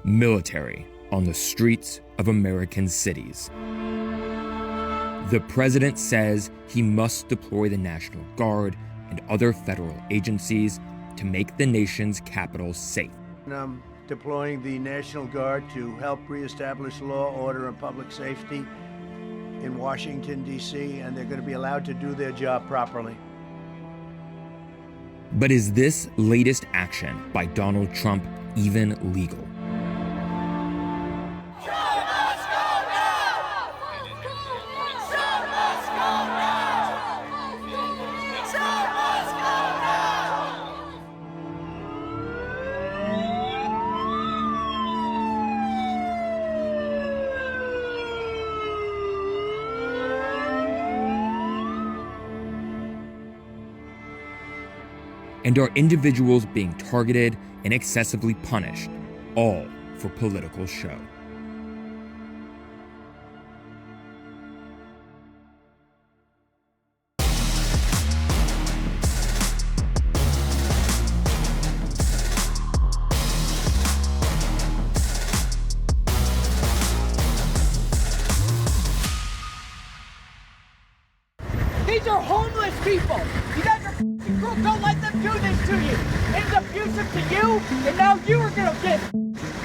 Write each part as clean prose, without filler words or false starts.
military on the streets of American cities. The president says he must deploy the National Guard and other federal agencies to make the nation's capital safe. I'm deploying the National Guard to help reestablish law, order, and public safety in Washington, D.C., and they're going to be allowed to do their job properly. But is this latest action by Donald Trump even legal? And are individuals being targeted and excessively punished, all for political show? These are homeless people. You guys are cruel. Don't let them do this to you. It's abusive to you, and now you are gonna get it.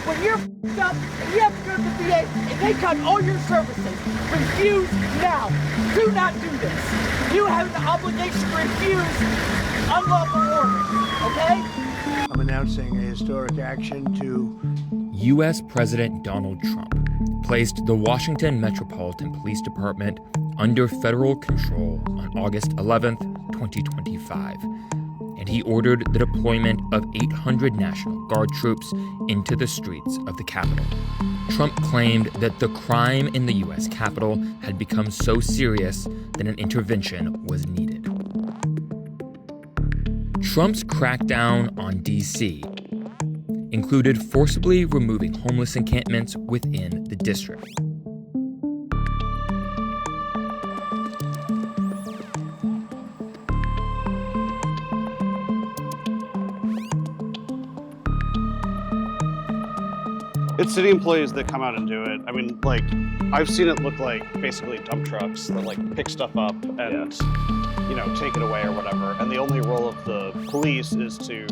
When you're up and you have to go to the VA and they cut all your services, refuse now. Do not do this. You have the obligation to refuse unlawful orders, okay? I'm announcing a historic action to U.S. President Donald Trump placed the Washington Metropolitan Police Department under federal control on August 11th, 2025, and he ordered the deployment of 800 National Guard troops into the streets of the Capitol. Trump claimed that the crime in the U.S. Capitol had become so serious that an intervention was needed. Trump's crackdown on D.C. included forcibly removing homeless encampments within the district. It's city employees that come out and do it. I mean, like, I've seen it look like basically dump trucks that like pick stuff up and, you know, take it away or whatever. And the only role of the police is to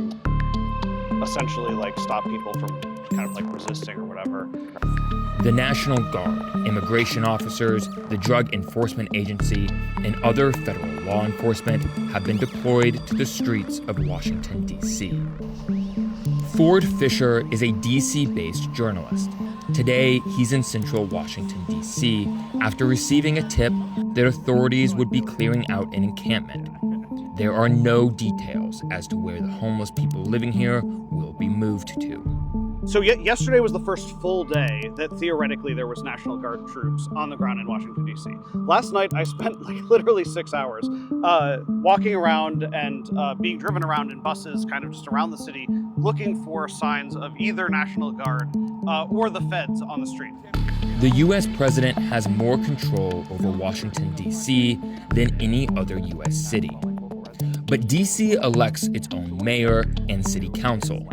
essentially like stop people from kind of like resisting or whatever. The National Guard, immigration officers, the Drug Enforcement Agency, and other federal law enforcement have been deployed to the streets of Washington, D.C. Ford Fisher is a D.C.-based journalist. Today, he's in central Washington, D.C., after receiving a tip that authorities would be clearing out an encampment. There are no details as to where the homeless people living here will be moved to. So yesterday was the first full day that theoretically there was National Guard troops on the ground in Washington, D.C. Last night I spent like literally 6 hours walking around and being driven around in buses kind of just around the city looking for signs of either National Guard or the feds on the street. The U.S. president has more control over Washington, D.C. than any other U.S. city. But D.C. elects its own mayor and city council.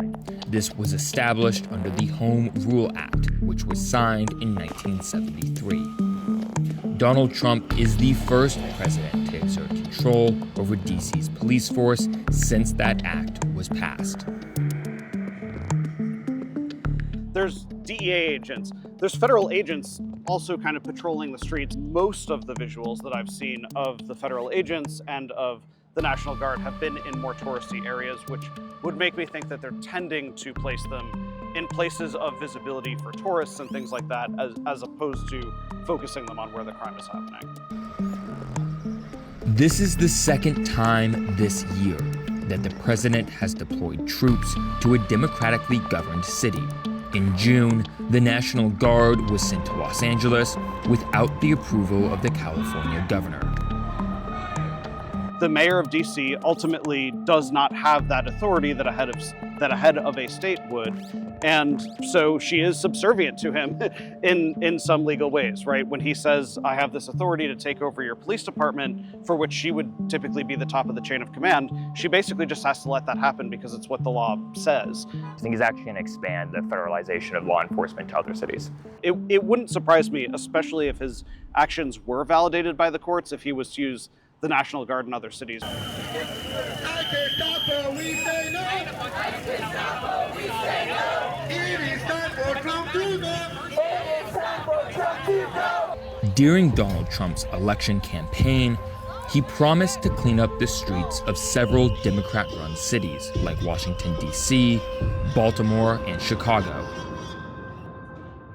This was established under the Home Rule Act, which was signed in 1973. Donald Trump is the first president to exert control over D.C.'s police force since that act was passed. There's DEA agents. There's federal agents also kind of patrolling the streets. Most of the visuals that I've seen of the federal agents and of the National Guard have been in more touristy areas, which would make me think that they're tending to place them in places of visibility for tourists and things like that, as opposed to focusing them on where the crime is happening. This is the second time this year that the president has deployed troops to a democratically governed city. In June, the National Guard was sent to Los Angeles without the approval of the California governor. The mayor of DC ultimately does not have that authority that a head of a state would, and so she is subservient to him in some legal ways, right? When he says, I have this authority to take over your police department, for which she would typically be the top of the chain of command, she basically just has to let that happen because it's what the law says. I think he's actually going to expand the federalization of law enforcement to other cities. It wouldn't surprise me, especially if his actions were validated by the courts, if he was to use the National Guard in other cities. During Donald Trump's election campaign, he promised to clean up the streets of several Democrat-run cities like Washington, D.C., Baltimore, and Chicago.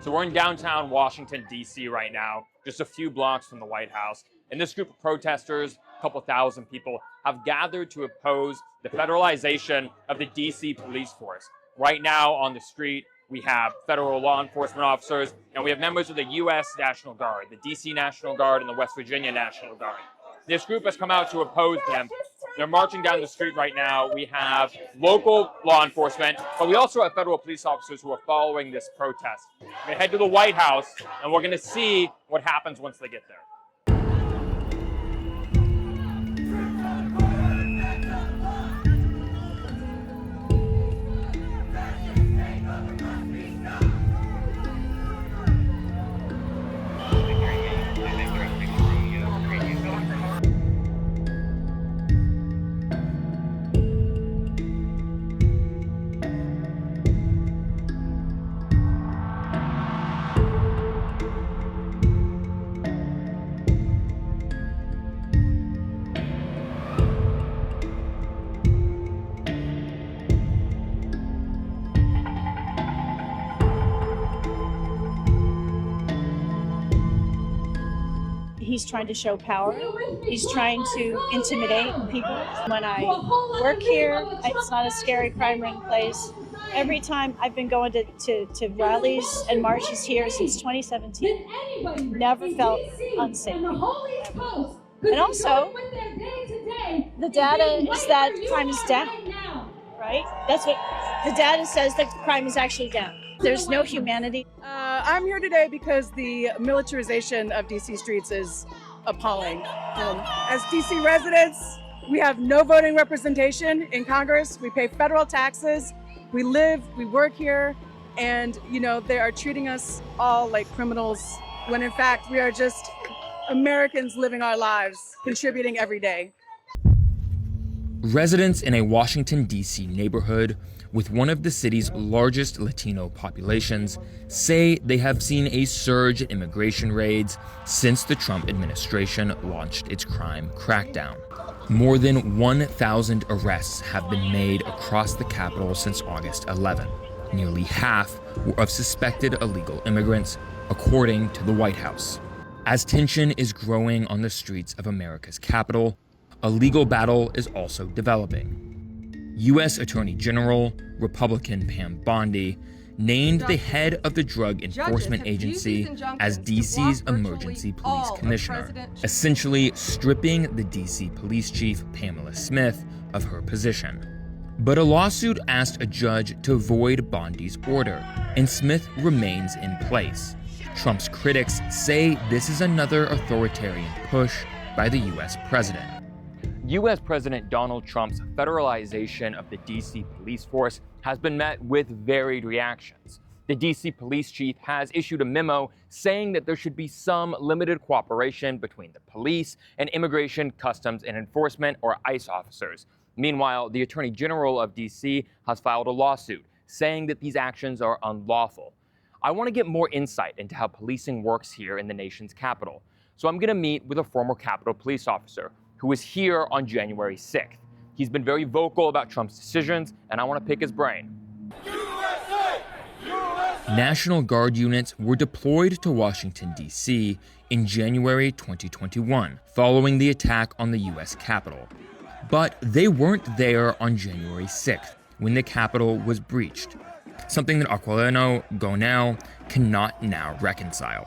So we're in downtown Washington, D.C. right now, just a few blocks from the White House. And this group of protesters, a couple thousand people, have gathered to oppose the federalization of the D.C. police force. Right now on the street, we have federal law enforcement officers, and we have members of the U.S. National Guard, the D.C. National Guard, and the West Virginia National Guard. This group has come out to oppose them. They're marching down the street right now. We have local law enforcement, but we also have federal police officers who are following this protest. We're going to head to the White House, and we're going to see what happens once they get there. He's trying to show power. He's trying to intimidate people. When I work here, it's not a scary crime-ridden place. Every time I've been going to rallies and marches here since 2017, never felt unsafe. And also, the data is that crime is down, right? That's what the data says, that crime is actually down. There's no humanity. I'm here today because the militarization of DC streets is appalling. As DC residents, we have no voting representation in Congress. We pay federal taxes. We live, we work here, and they are treating us all like criminals when in fact we are just Americans living our lives, contributing every day. Residents in a Washington, D.C. neighborhood with one of the city's largest Latino populations say they have seen a surge in immigration raids since the Trump administration launched its crime crackdown. More than 1,000 arrests have been made across the Capitol since August 11. Nearly half were of suspected illegal immigrants, according to the White House. As tension is growing on the streets of America's capital, a legal battle is also developing. U.S. Attorney General, Republican Pam Bondi, named the head of the Drug Enforcement Agency as D.C.'s emergency police commissioner, essentially stripping the D.C. police chief, Pamela Smith, of her position. But a lawsuit asked a judge to void Bondi's order, and Smith remains in place. Trump's critics say this is another authoritarian push by the U.S. president. U.S. President Donald Trump's federalization of the D.C. police force has been met with varied reactions. The D.C. police chief has issued a memo saying that there should be some limited cooperation between the police and Immigration, Customs, and Enforcement, or ICE officers. Meanwhile, the Attorney General of D.C. has filed a lawsuit saying that these actions are unlawful. I want to get more insight into how policing works here in the nation's capital. So I'm going to meet with a former Capitol police officer who was here on January 6th. He's been very vocal about Trump's decisions, and I want to pick his brain. USA! USA! National Guard units were deployed to Washington, D.C. in January 2021, following the attack on the U.S. Capitol. But they weren't there on January 6th, when the Capitol was breached, something that Aquilino Gonell cannot now reconcile.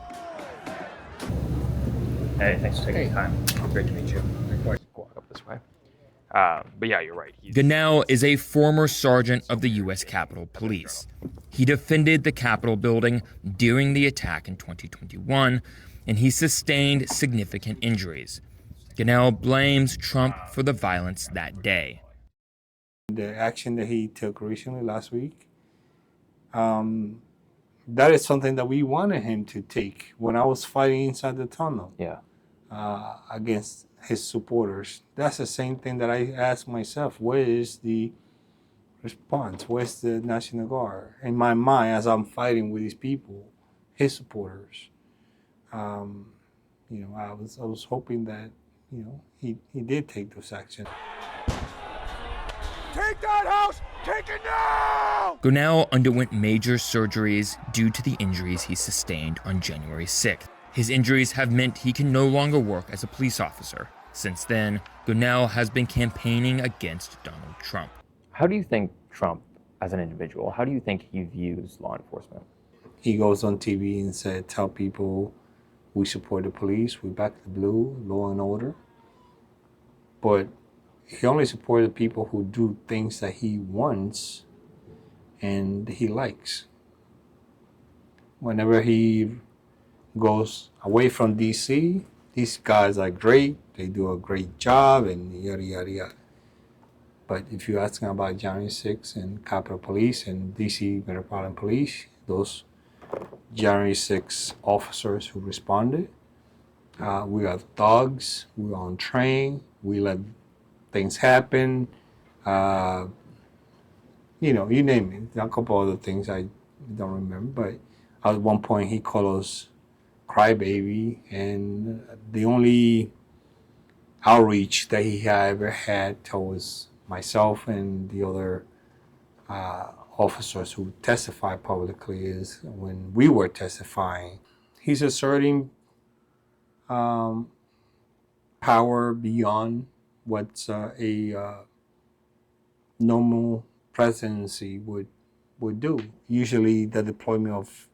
Hey, thanks for taking the time. Great to meet you. Walk up this way. But yeah, you're right. Gunnell is a former sergeant of the U.S. Capitol Police. He defended the Capitol building during the attack in 2021, and he sustained significant injuries. Gunnell blames Trump for the violence that day. The action that he took recently, last week, that is something that we wanted him to take when I was fighting inside the tunnel. Yeah. Against his supporters. That's the same thing that I asked myself. Where is the response? Where's the National Guard? In my mind, as I'm fighting with these people, his supporters, I was hoping that, he did take those actions. Take that house! Take it now! Gunnell underwent major surgeries due to the injuries he sustained on January 6th. His injuries have meant he can no longer work as a police officer. Since then, Gunnell has been campaigning against Donald Trump. How do you think Trump, as an individual, how do you think he views law enforcement? He goes on TV and tell people we support the police, we back the blue, law and order. But he only supported people who do things that he wants and he likes. Whenever he goes away from DC, these guys are great, they do a great job, and yada, yada, yada. But if you ask him about January 6th and Capitol Police and DC Metropolitan Police, those January 6 officers who responded, we are thugs, we're on train, we let things happen, you name it. A couple other things I don't remember, but at one point he called us crybaby, and the only outreach that he had ever had towards myself and the other officers who testified publicly is when we were testifying. He's asserting power beyond what a normal presidency would do. Usually the deployment of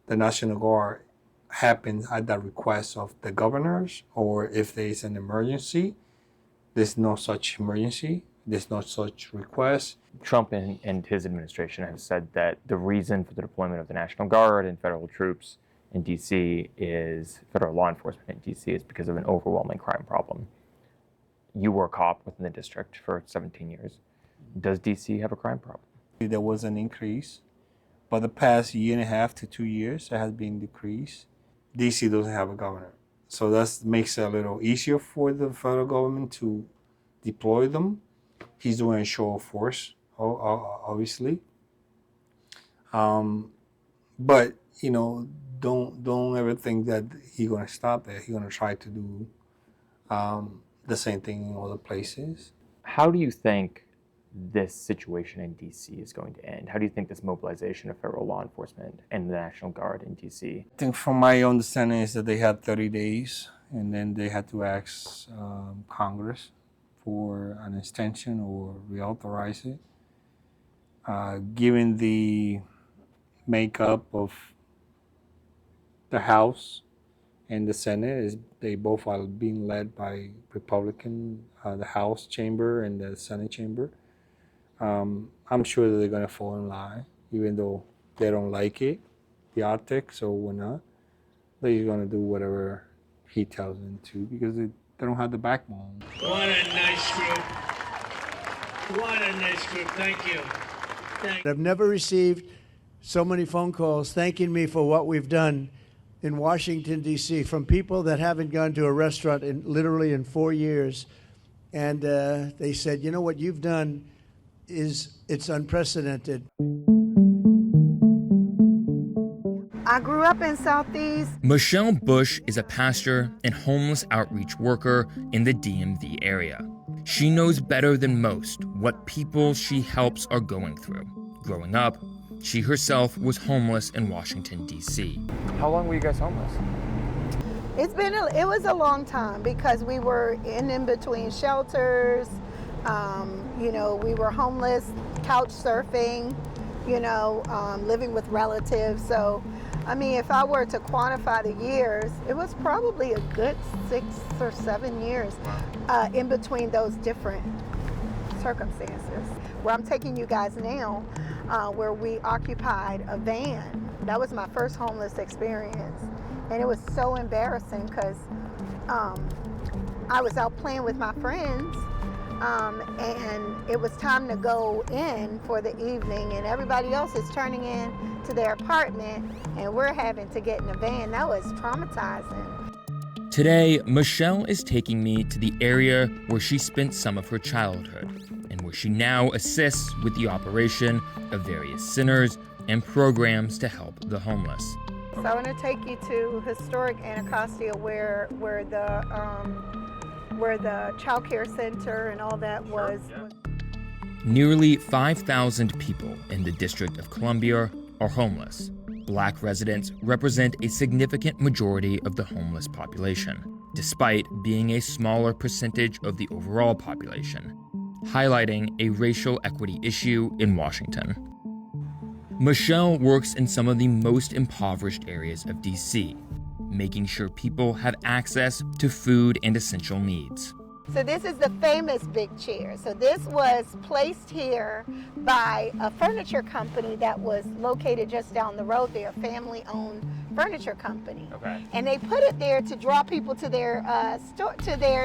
the National Guard happens at the request of the governors, or if there is an emergency. There's no such emergency. There's no such request. Trump and his administration have said that the reason for the deployment of the National Guard and federal troops in D.C. federal law enforcement in D.C. is because of an overwhelming crime problem. You were a cop within the district for 17 years. Does D.C. have a crime problem? There was an increase, but the past year and a half to 2 years, it has been decreased. D.C. doesn't have a governor. So that makes it a little easier for the federal government to deploy them. He's doing a show of force, obviously. But, don't ever think that he's going to stop there. He's going to try to do the same thing in other places. How do you think this situation in D.C. is going to end? How do you think this mobilization of federal law enforcement and the National Guard in D.C.? I think from my understanding is that they had 30 days and then they had to ask Congress for an extension or reauthorize it. Given the makeup of the House and the Senate, they both are being led by Republican, the House chamber and the Senate chamber. I'm sure that they're going to fall in line, even though they don't like it, the optics or whatnot. They're going to do whatever he tells them to because they don't have the backbone. What a nice group. What a nice group. Thank you. I've never received so many phone calls thanking me for what we've done in Washington, D.C. from people that haven't gone to a restaurant literally in 4 years. And they said, what you've done it's unprecedented. I grew up in Southeast. Michelle Bush is a pastor and homeless outreach worker in the DMV area. She knows better than most what people she helps are going through. Growing up, she herself was homeless in Washington, D.C. How long were you guys homeless? It was a long time because we were in between shelters. We were homeless, couch surfing, living with relatives. So I mean, if I were to quantify the years, it was probably a good 6 or 7 years in between those different circumstances. Where I'm taking you guys now, where we occupied a van. That was my first homeless experience. And it was so embarrassing because I was out playing with my friends, and it was time to go in for the evening, and everybody else is turning in to their apartment, and we're having to get in a van. That was traumatizing. Today, Michelle is taking me to the area where she spent some of her childhood and where she now assists with the operation of various centers and programs to help the homeless. So I want to take you to historic Anacostia where the child care center and all that was. Nearly 5,000 people in the District of Columbia are homeless. Black residents represent a significant majority of the homeless population, despite being a smaller percentage of the overall population, highlighting a racial equity issue in Washington. Michelle works in some of the most impoverished areas of DC, making sure people have access to food and essential needs. So this is the famous big chair. So this was placed here by a furniture company that was located just down the road there, a family-owned furniture company. Okay. And they put it there to draw people to their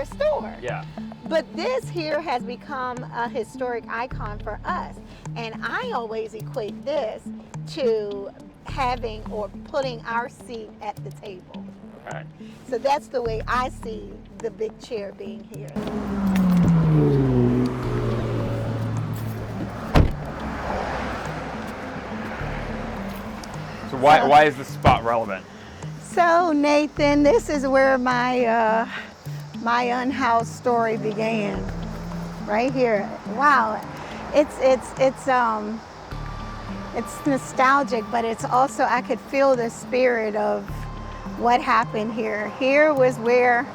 store. Yeah. But this here has become a historic icon for us. And I always equate this to having or putting our seat at the table. Okay. So that's the way I see the big chair being here. So why is this spot relevant? So Nathan, this is where my my unhoused story began. Right here. Wow. It's nostalgic, but it's also, I could feel the spirit of what happened here. Here was where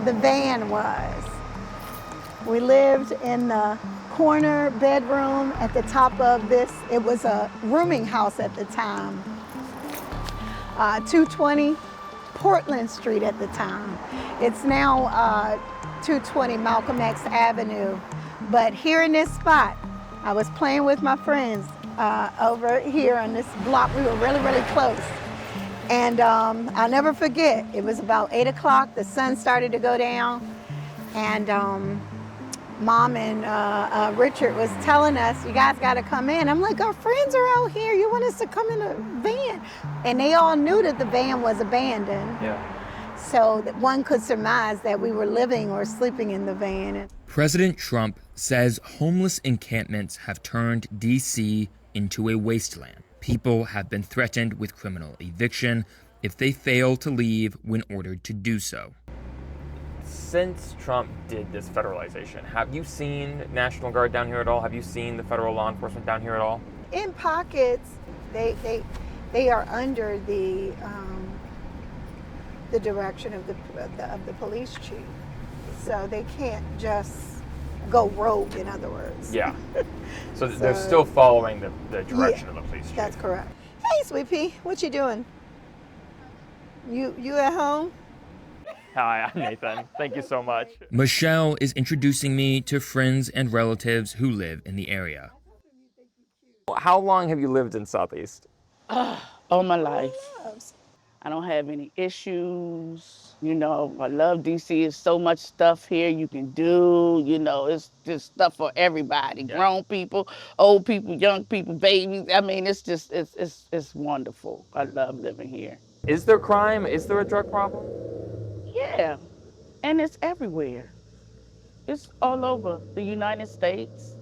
the van was. We lived in the corner bedroom at the top of this. It was a rooming house at the time. 220 Portland Street at the time. It's now 220 Malcolm X Avenue. But here in this spot, I was playing with my friends over here on this block. We were really, really close. And I'll never forget, it was about 8 o'clock, the sun started to go down, and Mom and Richard was telling us, you guys gotta come in. I'm like, our friends are out here, you want us to come in a van? And they all knew that the van was abandoned. Yeah. So that one could surmise that we were living or sleeping in the van. President Trump says homeless encampments have turned D.C. into a wasteland. People have been threatened with criminal eviction if they fail to leave when ordered to do so. Since Trump did this federalization, have you seen National Guard down here at all? Have you seen the federal law enforcement down here at all? In pockets, they are under the direction of the police chief, so they can't just go rogue, in other words. Yeah. So they're still following the direction of the police chief. That's correct. Hey, Sweet Pea, what you doing? You at home? Hi, I'm Nathan. Thank you so much. Michelle is introducing me to friends and relatives who live in the area. How long have you lived in Southeast? All my life. I don't have any issues. You know, I love DC. There's so much stuff here you can do. You know, it's just stuff for everybody. Yeah. Grown people, old people, young people, babies. I mean, it's just, it's wonderful. I love living here. Is there crime? Is there a drug problem? Yeah, and it's everywhere. It's all over the United States,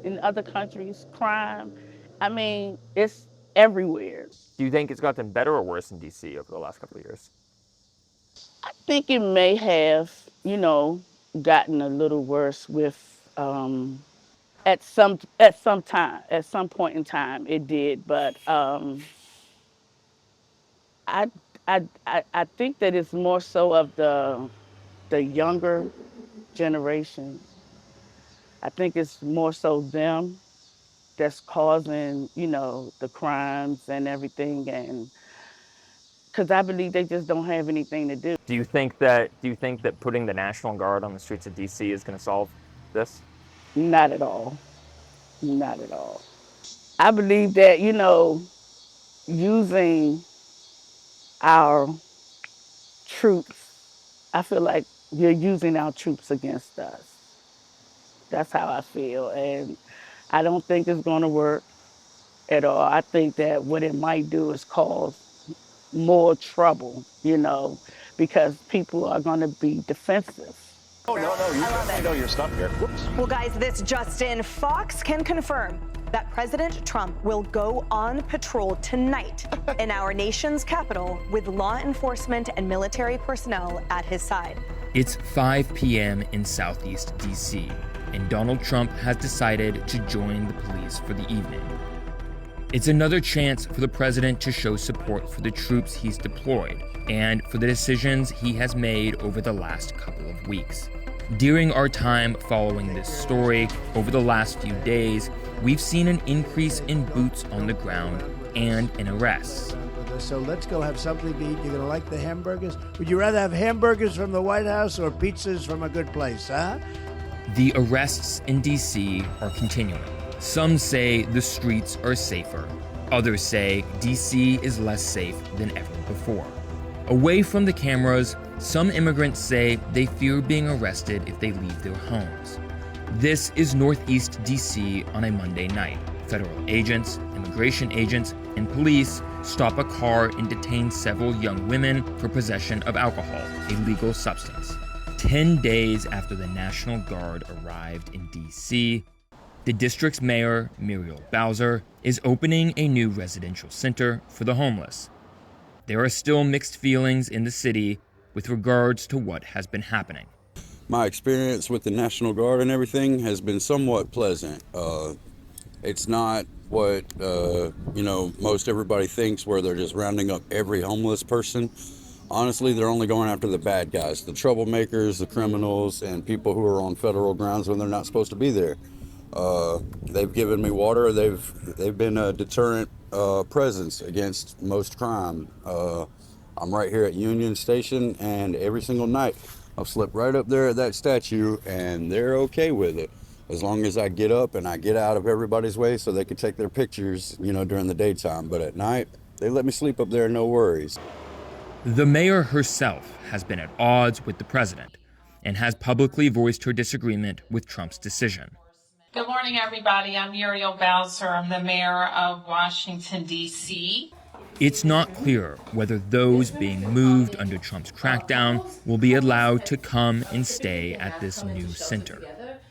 in other countries, crime. I mean, it's everywhere. Do you think it's gotten better or worse in DC over the last couple of years? I think it may have, you know, gotten a little worse with, at some point in time, it did. But I think that it's more so of the younger generation. I think it's more so them that's causing, you know, the crimes and everything. And because I believe they just don't have anything to do. Do you think that putting the National Guard on the streets of DC is going to solve this? Not at all. Not at all. I believe that, using our troops, I feel like you're using our troops against us. That's how I feel. And I don't think it's going to work at all. I think that what it might do is cause more trouble, because people are going to be defensive. Oh, no, you know your stuff here. Whoops. Well, guys, this just in. Fox can confirm that President Trump will go on patrol tonight in our nation's capital with law enforcement and military personnel at his side. It's 5 p.m. in Southeast DC, and Donald Trump has decided to join the police for the evening. It's another chance for the president to show support for the troops he's deployed and for the decisions he has made over the last couple of weeks. During our time following this story, over the last few days, we've seen an increase in boots on the ground and in arrests. So let's go have something to eat. You're going to like the hamburgers? Would you rather have hamburgers from the White House or pizzas from a good place, huh? The arrests in DC are continuing. Some say the streets are safer. Others say DC is less safe than ever before. Away from the cameras, some immigrants say they fear being arrested if they leave their homes. This is Northeast DC on a Monday night. Federal agents, immigration agents, and police stop a car and detain several young women for possession of alcohol, a legal substance. 10 days after the National Guard arrived in DC, the district's mayor, Muriel Bowser, is opening a new residential center for the homeless. There are still mixed feelings in the city with regards to what has been happening. My experience with the National Guard and everything has been somewhat pleasant. It's not what, most everybody thinks, where they're just rounding up every homeless person. Honestly, they're only going after the bad guys, the troublemakers, the criminals, and people who are on federal grounds when they're not supposed to be there. They've given me water. They've been a deterrent presence against most crime. I'm right here at Union Station, and every single night I'll slip right up there at that statue, and they're okay with it, as long as I get up and I get out of everybody's way so they can take their pictures, during the daytime. But at night, they let me sleep up there, no worries. The mayor herself has been at odds with the president and has publicly voiced her disagreement with Trump's decision. Good morning, everybody. I'm Muriel Bowser. I'm the mayor of Washington, D.C. It's not clear whether those being moved under Trump's crackdown will be allowed to come and stay at this new center.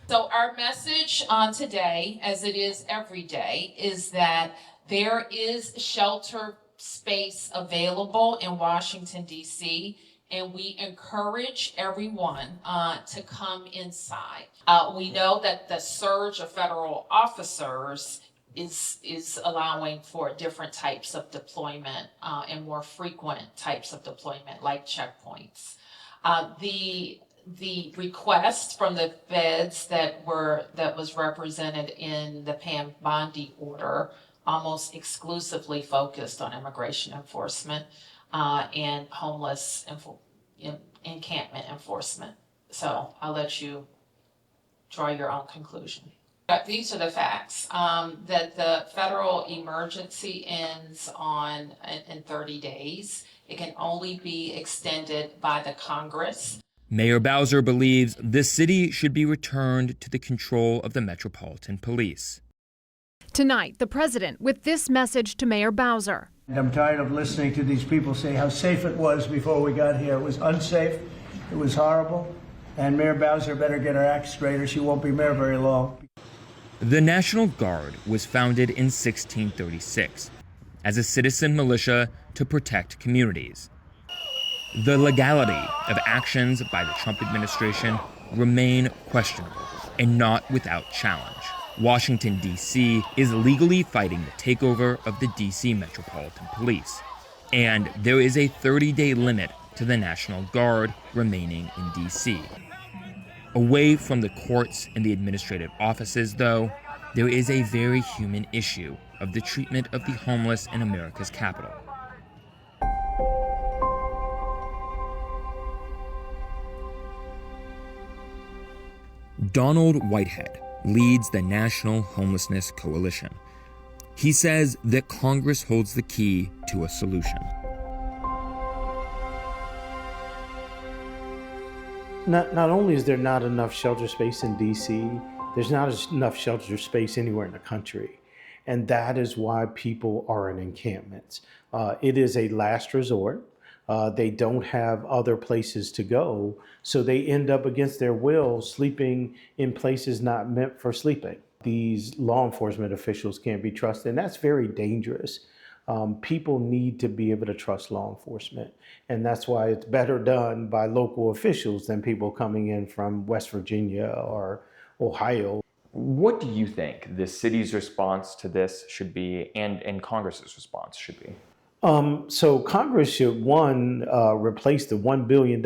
So our message today, as it is every day, is that there is shelter space available in Washington, D.C., and we encourage everyone to come inside. We know that the surge of federal officers is allowing for different types of deployment and more frequent types of deployment, like checkpoints. The request from the feds that was represented in the Pam Bondi order almost exclusively focused on immigration enforcement and homeless encampment enforcement. So I'll let you draw your own conclusion. But these are the facts, that the federal emergency ends in 30 days. It can only be extended by the Congress. Mayor Bowser believes the city should be returned to the control of the Metropolitan Police. Tonight, the president with this message to Mayor Bowser. I'm tired of listening to these people say how safe it was before we got here. It was unsafe, it was horrible, and Mayor Bowser better get her act straight or she won't be mayor very long. The National Guard was founded in 1636 as a citizen militia to protect communities. The legality of actions by the Trump administration remain questionable and not without challenge. Washington, D.C. is legally fighting the takeover of the D.C. Metropolitan Police, and there is a 30-day limit to the National Guard remaining in D.C. Away from the courts and the administrative offices, though, there is a very human issue of the treatment of the homeless in America's capital. Donald Whitehead leads the National Homelessness Coalition. He says that Congress holds the key to a solution. Not only is there not enough shelter space in D.C., there's not enough shelter space anywhere in the country. And that is why people are in encampments. It is a last resort. They don't have other places to go, so they end up against their will sleeping in places not meant for sleeping. These law enforcement officials can't be trusted, and that's very dangerous. People need to be able to trust law enforcement, and that's why it's better done by local officials than people coming in from West Virginia or Ohio. What do you think the city's response to this should be, and Congress's response should be? So Congress should, replace the $1 billion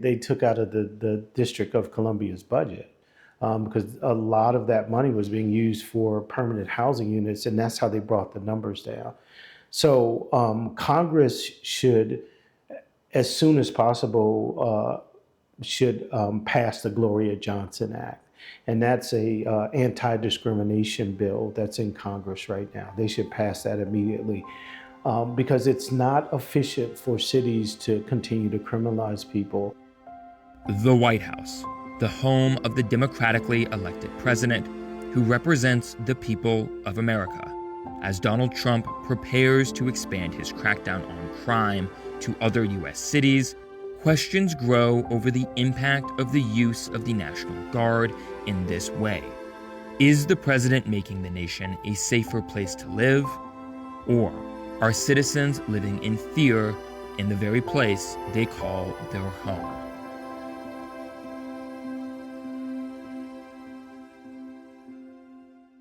they took out of the District of Columbia's budget, because a lot of that money was being used for permanent housing units, and that's how they brought the numbers down. So Congress should, as soon as possible, pass the Gloria Johnson Act. And that's a anti-discrimination bill that's in Congress right now. They should pass that immediately. Because it's not efficient for cities to continue to criminalize people. The White House, the home of the democratically elected president who represents the people of America, as Donald Trump prepares to expand his crackdown on crime to other U.S. cities, questions grow over the impact of the use of the National Guard in this way. Is the president making the nation a safer place to live? Or are citizens living in fear in the very place they call their home?